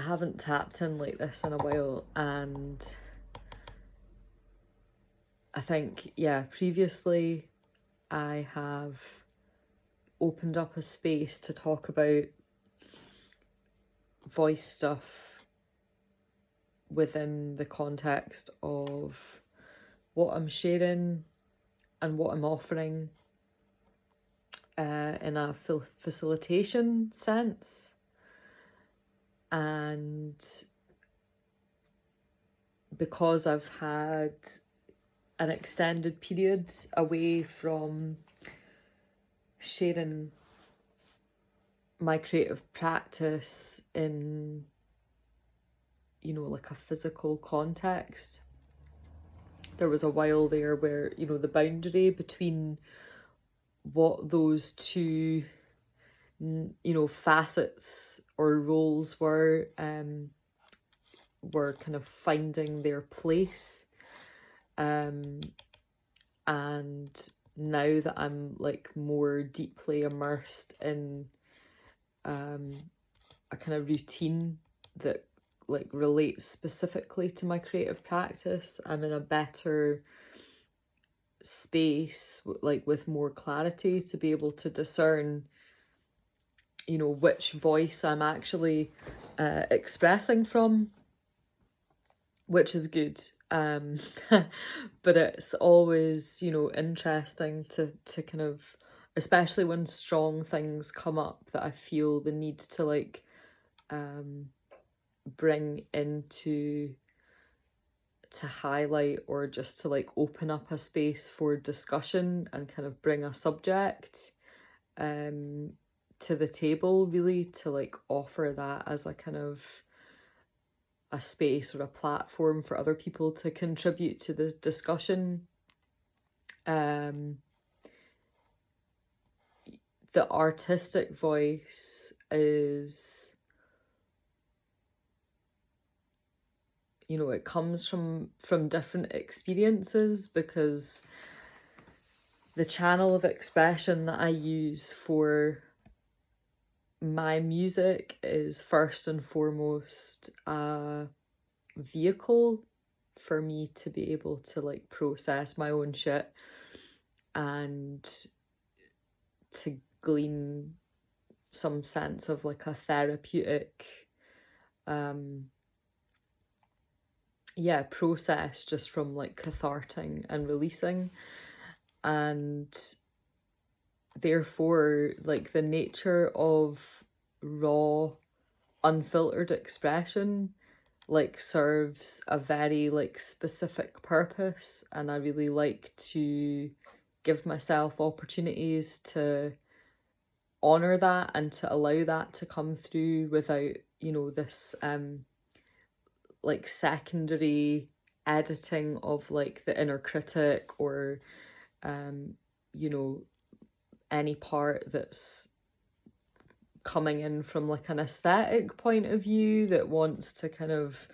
haven't tapped in like this in a while, and I think, yeah, previously I have opened up a space to talk about voice stuff within the context of what I'm sharing and what I'm offering in a facilitation sense. And because I've had an extended period away from sharing my creative practice in, like a physical context, there was a while there where, the boundary between what those two, facets or roles were kind of finding their place. And now that I'm like more deeply immersed in a kind of routine that like relates specifically to my creative practice, I'm in a better space, like with more clarity, to be able to discern, which voice I'm actually expressing from, which is good. But it's always, interesting to kind of, especially when strong things come up that I feel the need to like bring into, to highlight, or just to like open up a space for discussion and kind of bring a subject to the table, really, to like offer that as a kind of a space or a platform for other people to contribute to the discussion. The artistic voice is, it comes from different experiences, because the channel of expression that I use for my music is first and foremost a vehicle for me to be able to like process my own shit and to glean some sense of like a therapeutic process just from like catharting and releasing. And therefore, like, the nature of raw, unfiltered expression like serves a very like specific purpose, and I really like to give myself opportunities to honor that and to allow that to come through without, this like secondary editing of like the inner critic, or any part that's coming in from like an aesthetic point of view that wants to kind of,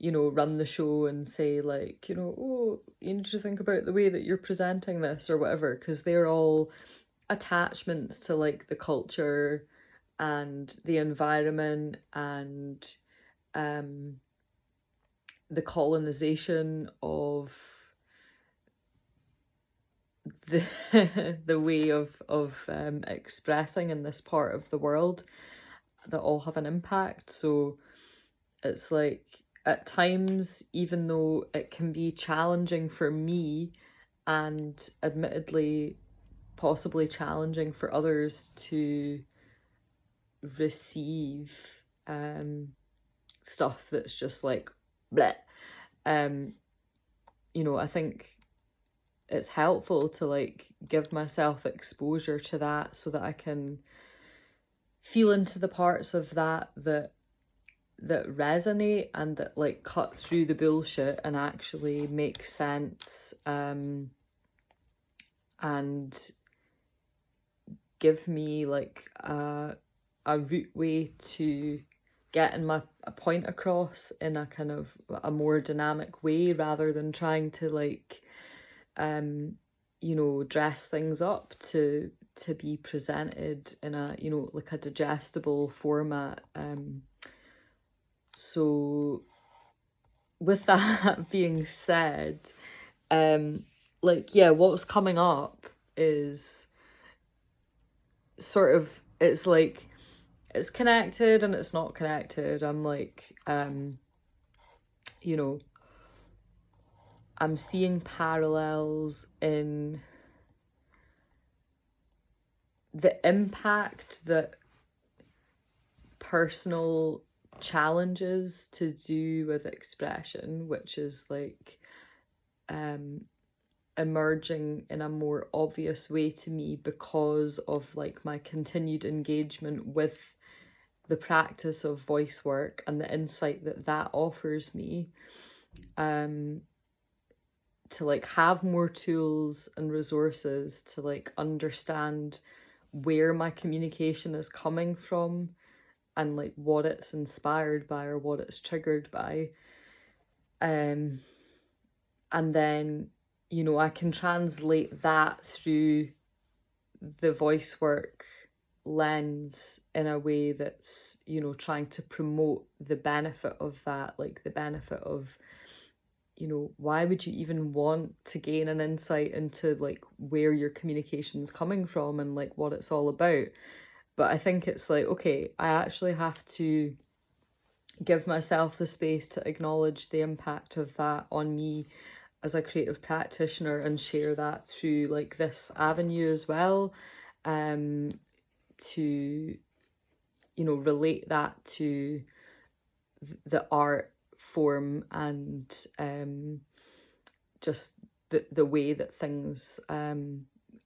run the show and say like, oh, you need to think about the way that you're presenting this or whatever, because they're all attachments to like the culture and the environment and the colonization of the the way of expressing in this part of the world, that all have an impact. So it's like, at times, even though it can be challenging for me, and admittedly possibly challenging for others to receive stuff that's just like bleh, I think it's helpful to like give myself exposure to that, so that I can feel into the parts of that resonate and that like cut through the bullshit and actually make sense, and give me like a route way to getting a point across in a kind of a more dynamic way, rather than trying to like dress things up to be presented in a, like a digestible format. So with that being said, like, yeah, what's coming up is sort of, it's like, it's connected and it's not connected. I'm like, you know, I'm seeing parallels in the impact that personal challenges to do with expression, which is like emerging in a more obvious way to me because of like my continued engagement with the practice of voice work and the insight that that offers me, to like have more tools and resources to like understand where my communication is coming from and like what it's inspired by or what it's triggered by. And then, you know, I can translate that through the voice work lens in a way that's, you know, trying to promote the benefit of that, like the benefit of, you know, why would you even want to gain an insight into like where your communication's coming from and like what it's all about. But I think it's like, okay, I actually have to give myself the space to acknowledge the impact of that on me as a creative practitioner and share that through like this avenue as well, to, you know, relate that to the art form and just the way that things,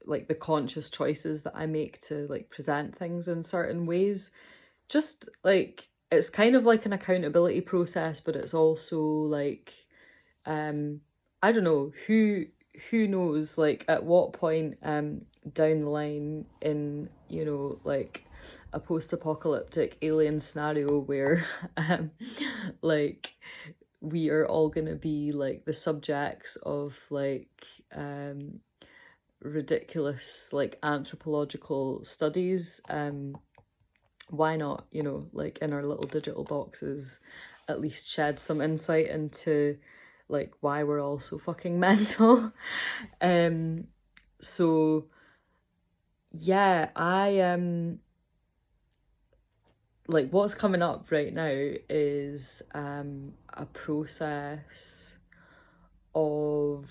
like the conscious choices that I make to like present things in certain ways. Just like, it's kind of like an accountability process, but it's also like, I don't know, who knows like at what point down the line in, you know, like a post-apocalyptic alien scenario where like we are all gonna be like the subjects of like ridiculous like anthropological studies, why not, you know, like in our little digital boxes, at least shed some insight into like why we're all so fucking mental. So yeah, I like what's coming up right now is a process of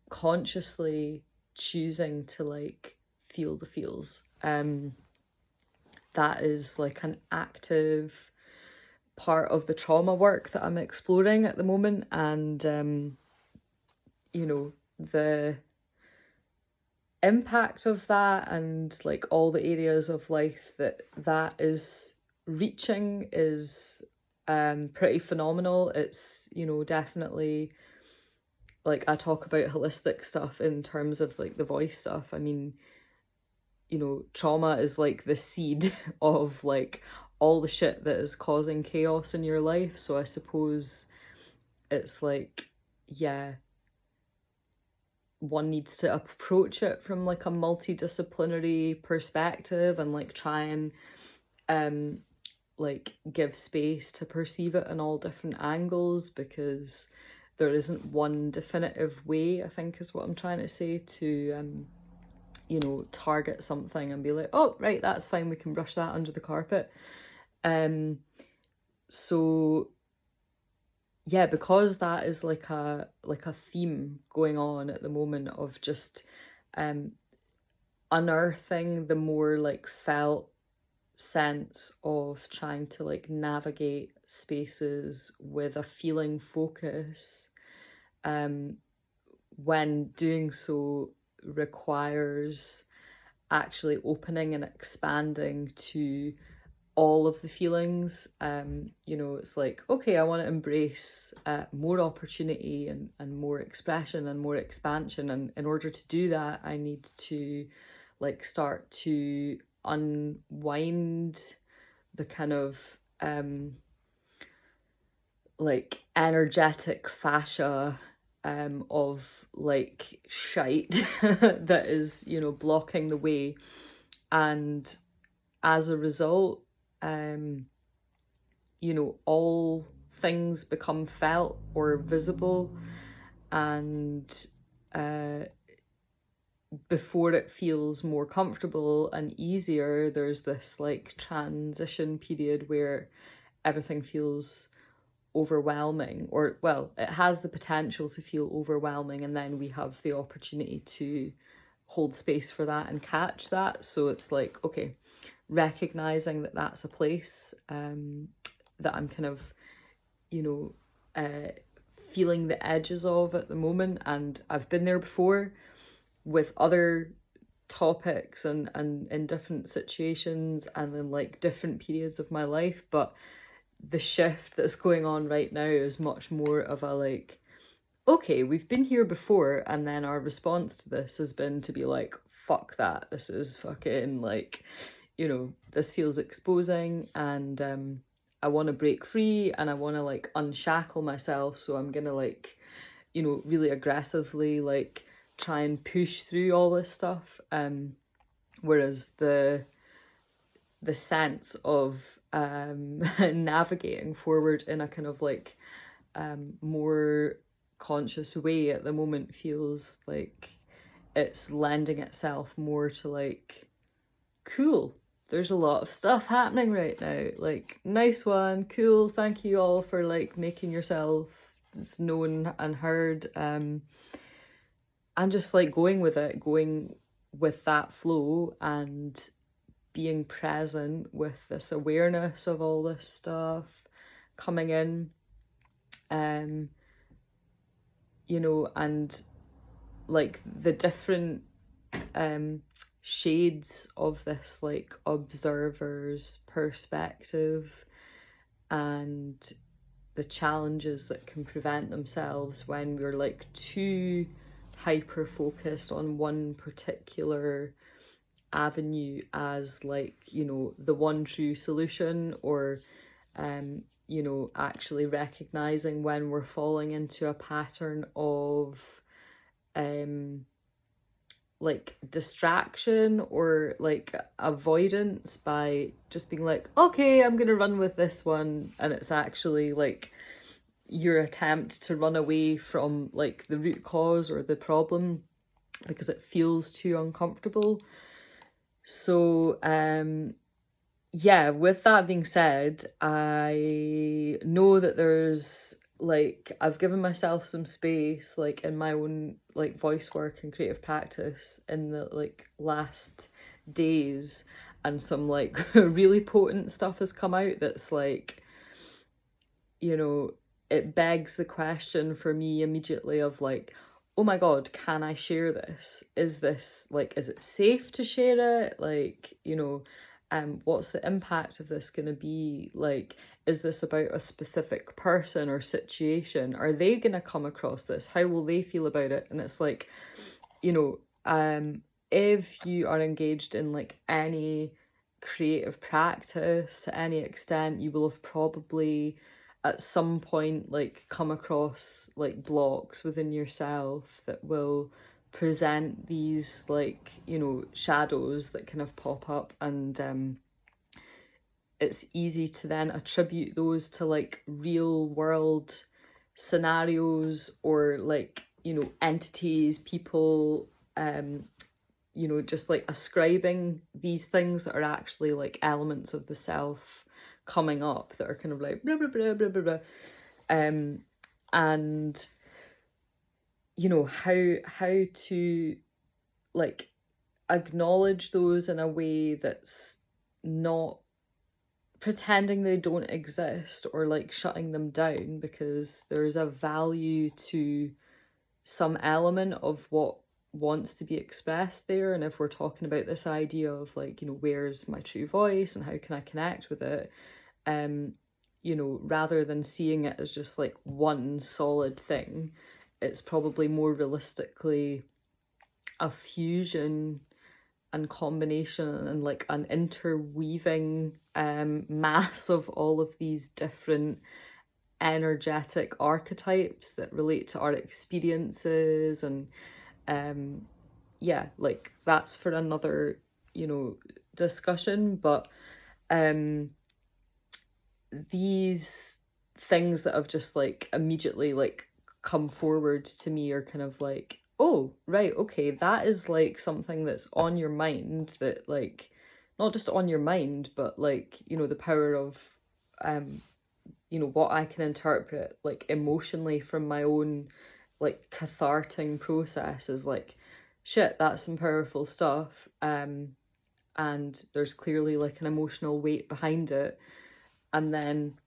consciously choosing to like feel the feels. That is like an active part of the trauma work that I'm exploring at the moment, and you know, the impact of that and like all the areas of life that that is reaching is pretty phenomenal. It's, you know, definitely like I talk about holistic stuff in terms of like the voice stuff. I mean, you know, trauma is like the seed of like all the shit that is causing chaos in your life. So I suppose it's like, yeah, one needs to approach it from like a multidisciplinary perspective and like try and like give space to perceive it in all different angles, because there isn't one definitive way, I think is what I'm trying to say, to you know, target something and be like, oh right, that's fine, we can brush that under the carpet. So yeah, because that is like a theme going on at the moment of just unearthing the more like felt sense of trying to like navigate spaces with a feeling focus, when doing so requires actually opening and expanding to all of the feelings. You know, it's like, okay, I want to embrace more opportunity and more expression and more expansion, and in order to do that I need to like start to unwind the kind of like energetic fascia of like shite that is, you know, blocking the way. And as a result, you know, all things become felt or visible, and before it feels more comfortable and easier, there's this like transition period where everything feels overwhelming, or well, it has the potential to feel overwhelming, and then we have the opportunity to hold space for that and catch that. So it's like, okay, recognizing that that's a place that I'm kind of, you know, feeling the edges of at the moment, and I've been there before with other topics and in different situations and in like different periods of my life, but the shift that's going on right now is much more of a like, okay, we've been here before, and then our response to this has been to be like, fuck that, this is fucking like, you know, this feels exposing, and I want to break free and I want to like unshackle myself, so I'm gonna like, you know, really aggressively like try and push through all this stuff. Whereas the sense of navigating forward in a kind of like more conscious way at the moment feels like it's lending itself more to like, cool, there's a lot of stuff happening right now, like, nice one, cool, thank you all for like making yourself known and heard, and just like going with it, going with that flow, and being present with this awareness of all this stuff coming in, you know, and like the different shades of this like observer's perspective, and the challenges that can prevent themselves when we're like too hyper focused on one particular avenue as like, you know, the one true solution, or you know, actually recognizing when we're falling into a pattern of like distraction or like avoidance by just being like, okay, I'm gonna run with this one, and it's actually like your attempt to run away from like the root cause or the problem because it feels too uncomfortable. So yeah, with that being said, I know that there's like, I've given myself some space like in my own like voice work and creative practice in the like last days, and some like really potent stuff has come out that's like, you know, it begs the question for me immediately of like, oh my God, can I share this? Is this like, is it safe to share it? Like, you know, what's the impact of this going to be? Like, is this about a specific person or situation? Are they going to come across this? How will they feel about it? And it's like, you know, if you are engaged in like any creative practice to any extent, you will have probably at some point like come across like blocks within yourself that will present these like, you know, shadows that kind of pop up, and it's easy to then attribute those to like real world scenarios or like, you know, entities, people, you know, just like ascribing these things that are actually like elements of the self coming up that are kind of like blah blah blah blah blah blah, and you know, how to like acknowledge those in a way that's not pretending they don't exist or like shutting them down, because there's a value to some element of what wants to be expressed there. And if we're talking about this idea of like, you know, where's my true voice and how can I connect with it, you know, rather than seeing it as just like one solid thing, it's probably more realistically a fusion and combination and like an interweaving mass of all of these different energetic archetypes that relate to our experiences. And yeah, like that's for another, you know, discussion. But these things that have just like immediately like come forward to me are kind of like, oh, right, okay, that is like something that's on your mind, that like, not just on your mind, but like, you know, the power of, you know, what I can interpret like emotionally from my own like catharting process is like, shit, that's some powerful stuff. And there's clearly like an emotional weight behind it. And then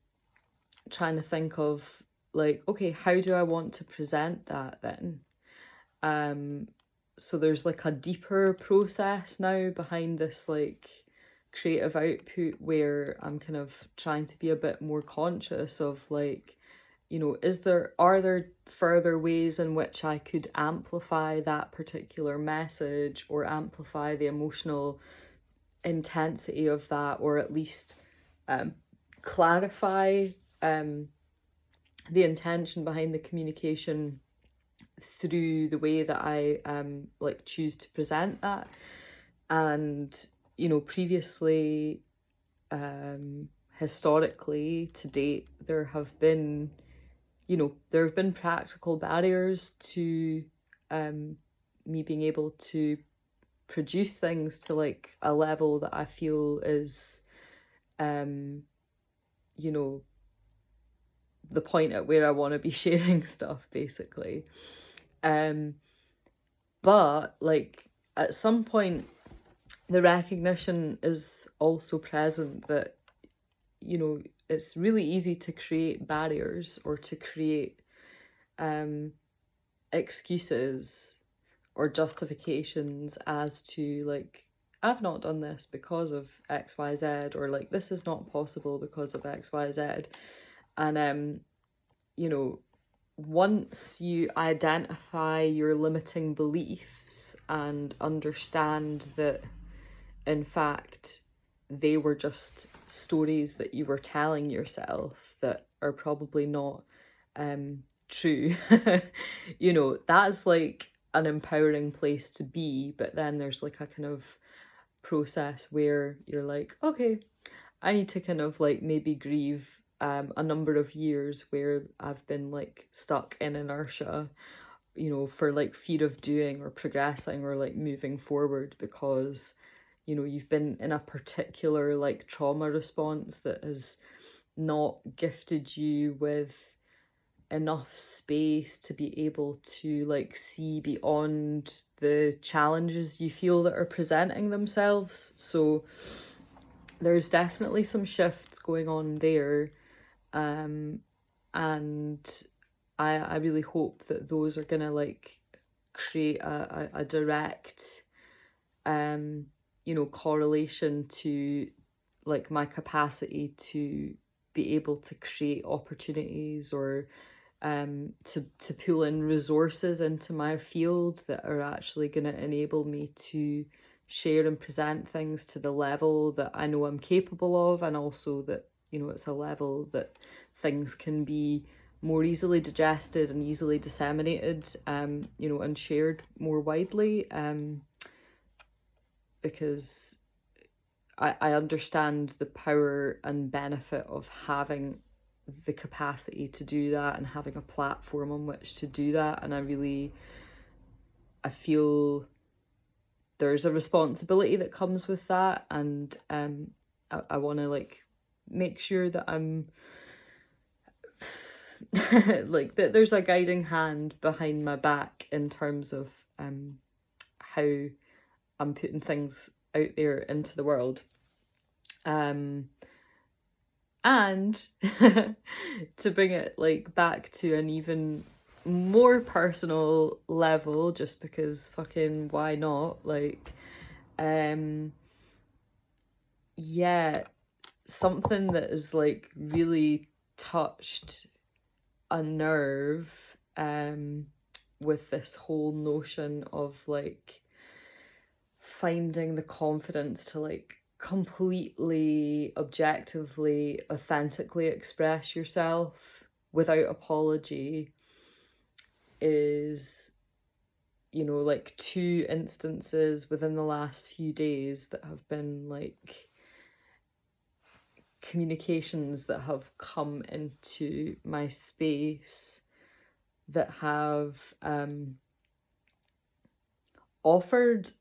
trying to think of like, okay, how do I want to present that then? So there's like a deeper process now behind this like creative output where I'm kind of trying to be a bit more conscious of like, you know, are there further ways in which I could amplify that particular message or amplify the emotional intensity of that, or at least clarify the intention behind the communication through the way that I like choose to present that. And you know, previously, historically, to date, there have been, you know, there have been practical barriers to me being able to produce things to like a level that I feel is, you know, the point at where I want to be sharing stuff, basically. But like at some point, the recognition is also present that, you know, it's really easy to create barriers or to create excuses or justifications as to like, I've not done this because of XYZ, or like this is not possible because of XYZ. And you know, once you identify your limiting beliefs and understand that in fact they were just stories that you were telling yourself that are probably not true, you know, that's like an empowering place to be. But then there's like a kind of process where you're like, okay, I need to kind of like maybe grieve a number of years where I've been like stuck in inertia, you know, for like fear of doing or progressing or like moving forward, because, you know, you've been in a particular like trauma response that has not gifted you with enough space to be able to like see beyond the challenges you feel that are presenting themselves. So there's definitely some shifts going on there. And I really hope that those are gonna like create a direct you know, correlation to like my capacity to be able to create opportunities, or to pull in resources into my field that are actually going to enable me to share and present things to the level that I know I'm capable of, and also that, you know, it's a level that things can be more easily digested and easily disseminated, you know, and shared more widely, because I understand the power and benefit of having the capacity to do that and having a platform on which to do that. And I feel there's a responsibility that comes with that. And I want to like make sure that I'm like that there's a guiding hand behind my back in terms of how I'm putting things out there into the world. And to bring it like back to an even more personal level, just because fucking why not, like yeah, something that is like really touched a nerve with this whole notion of like finding the confidence to like completely objectively authentically express yourself without apology is, you know, like two instances within the last few days that have been like communications that have come into my space that have offered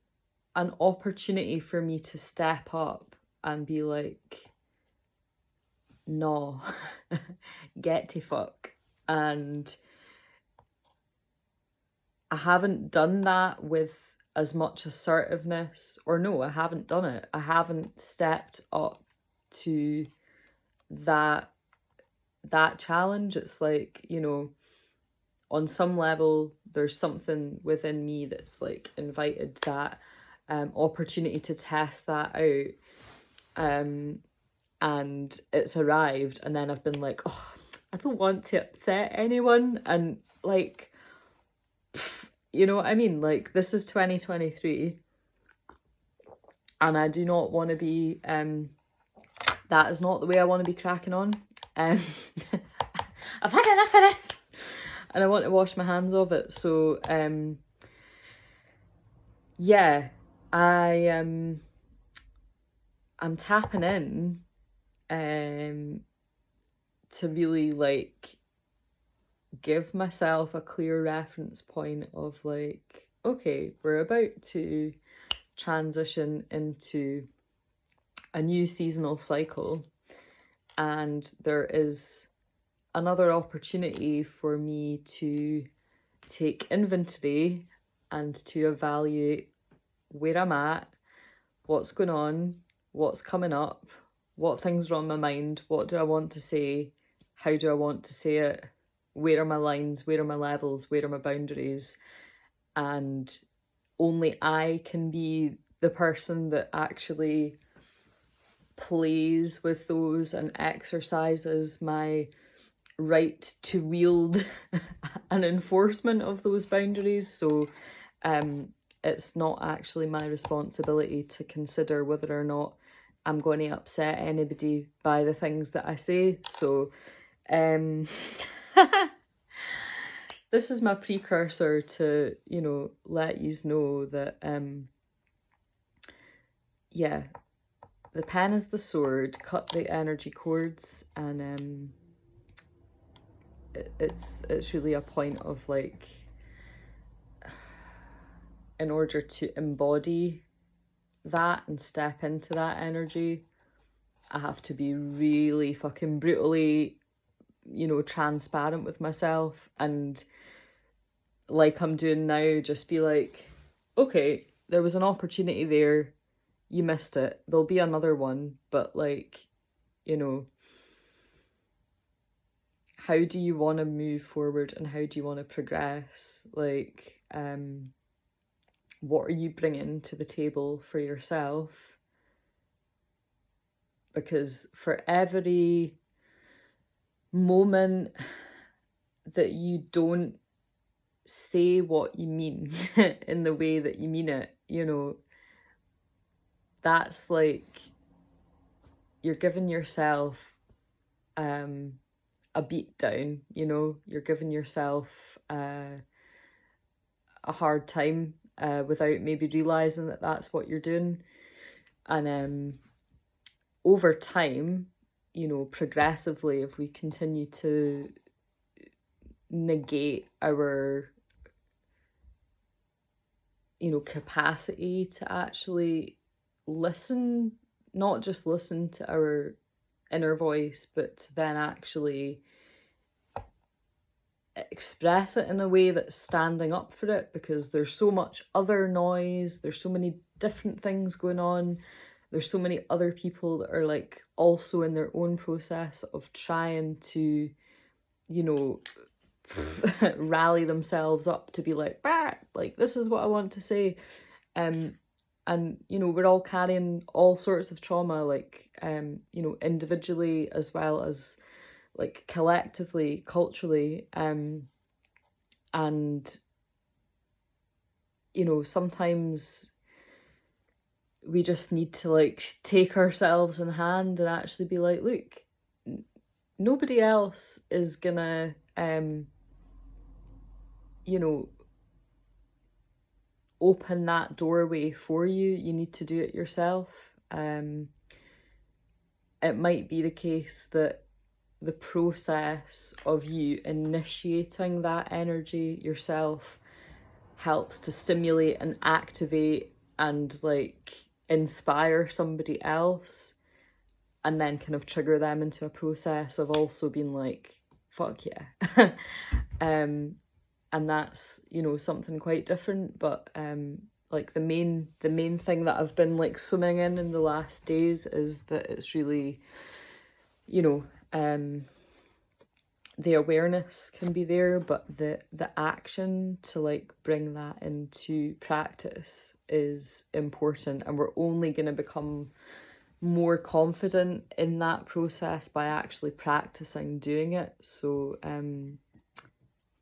an opportunity for me to step up and be like, no, get to fuck. And I haven't done that with as much assertiveness, or no, I haven't done it. I haven't stepped up to that challenge. It's like, you know, on some level, there's something within me that's like invited that opportunity to test that out. And it's arrived, and then I've been like, oh, I don't want to upset anyone. And like, you know what I mean? Like, this is 2023, and I do not want to be, that is not the way I want to be cracking on. I've had enough of this, and I want to wash my hands of it. So, yeah, I'm tapping in, to really like give myself a clear reference point of like, okay, we're about to transition into a new seasonal cycle, and there is another opportunity for me to take inventory and to evaluate where I'm at, what's going on, what's coming up, what things are on my mind, what do I want to say, how do I want to say it, where are my lines, where are my levels, where are my boundaries. And only I can be the person that actually plays with those and exercises my right to wield an enforcement of those boundaries. So it's not actually my responsibility to consider whether or not I'm going to upset anybody by the things that I say. So this is my precursor to, you know, let yous know that yeah, the pen is the sword, cut the energy cords, and it's really a point of like, in order to embody that and step into that energy, I have to be really fucking brutally, you know, transparent with myself, and like I'm doing now, just be like, okay, there was an opportunity there, you missed it, there'll be another one, but like, you know, how do you want to move forward and how do you want to progress? Like, what are you bringing to the table for yourself? Because for every moment that you don't say what you mean in the way that you mean it, you know, that's like you're giving yourself a beat down, you know, you're giving yourself a hard time without maybe realizing that that's what you're doing. And over time, you know, progressively, if we continue to negate our, you know, capacity to actually listen, not just listen to our inner voice, but to then actually express it in a way that's standing up for it, because there's so much other noise, there's so many different things going on, there's so many other people that are like also in their own process of trying to, you know, rally themselves up to be like, bah, like this is what I want to say. And you know, we're all carrying all sorts of trauma, like you know, individually as well as like collectively, culturally, and you know, sometimes we just need to like take ourselves in hand and actually be like, look, nobody else is gonna you know, open that doorway for you. You need to do it yourself. it might be the case that the process of you initiating that energy yourself helps to stimulate and activate and like inspire somebody else, and then kind of trigger them into a process of also being like, fuck yeah. And that's, you know, something quite different. But like the main thing that I've been like swimming in the last days is that it's really, you know, the awareness can be there, but the action to like bring that into practice is important, and we're only going to become more confident in that process by actually practicing doing it. So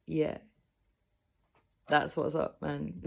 yeah, that's what's up, man.